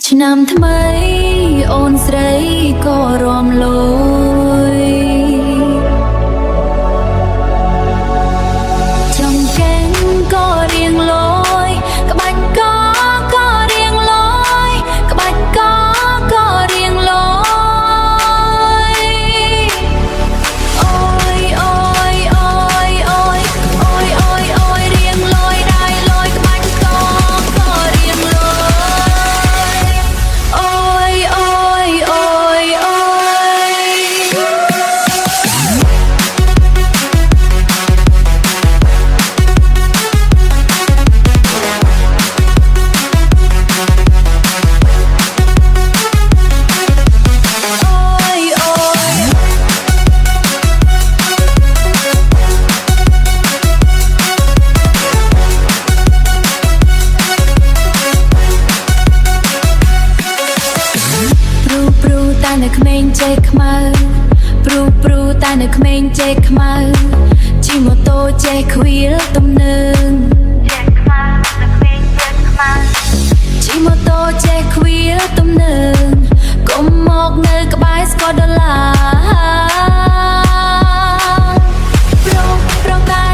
ឆ្នាំថ្មីអូនស្រីក៏រំលយចំកេងក៏រៀងលយក្បាច់ក៏រៀងលយក្បាច់ក៏រៀងលយអូយអូយអូយអូយអូយអូយអូយរៀងលយដៃលយក្បាច់ក៏រៀងលយអូយអូយអូយអូតែនៅក្មេងចេះខ្មៅព្រូតែនៅក្មេងចេះខ្មៅជិះម៉ូតូចេះខ្វៀលទំនើងចេះខ្មៅនៅក្មេងចេះខ្មៅជិះម៉ូតូចេះខ្វៀលទំនើងកុំមកនៅក្បែរស្គាល់ដុល្លារប្រងតែ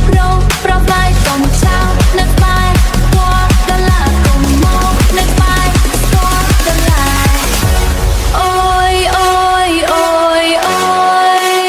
ប្រងតែកុំចោលនៅក្បែរស្គាល់ដុល្លារកុំមកនៅក្បែរស្គាល់ដុល្លារអូយអូយអូយអូយ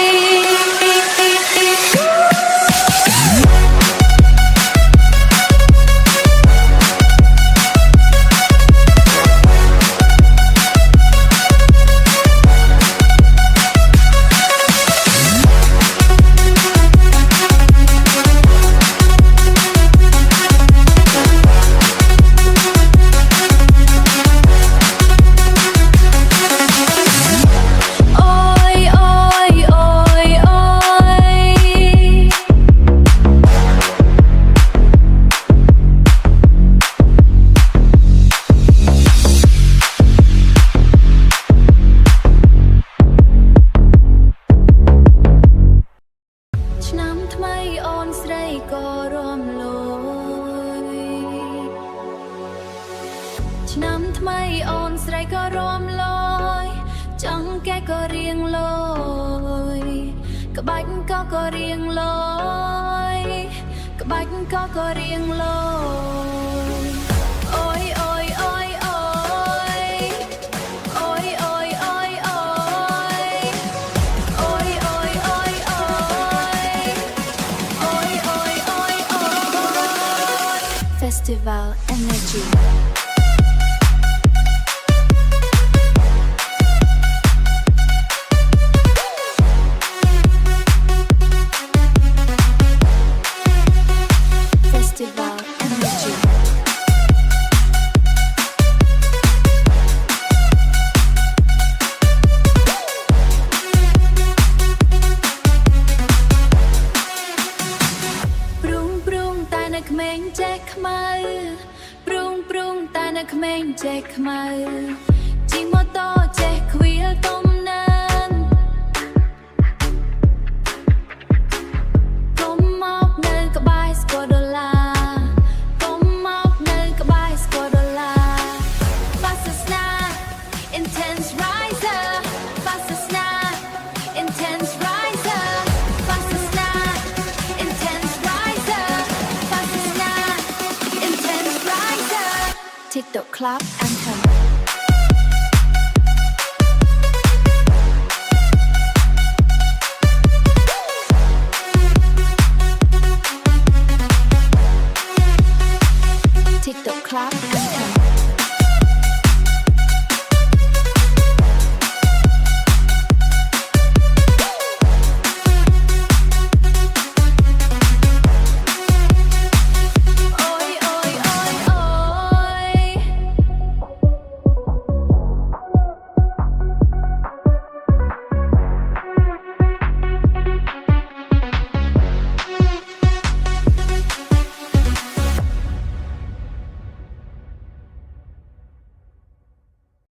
ឆ្នាំថ្មីអូនស្រីក៏រំលយឆ្នាំថ្មីអូនស្រីក៏រំលយចង់កែក៏រៀងលយក្បាច់ក៏រៀងលយក្បាច់ក៏រៀងលយអូយអូយអូយអូយអូយអូយអូយអូយអូយអូយអូយអូយOi, oi, oi, oi. Festival Energy. Festival Energy. Prungតែនៅក្មេងចេះខ្មៅព្រុងតែនៅក្មេងចេះខ្មៅជិះម៉ូតូចេះខ្វៀលទំនើងកុំមកនៅក្បែរស្គាល់ដុល្លារកុំមកនៅក្បែរស្គាល់ដុល្លារ Fasasna Intense Riser Fasasna Intense Riser Fasasna Intense Riser Fasasna Intense Riser TikTok Club Anthem TikTok Club Anthem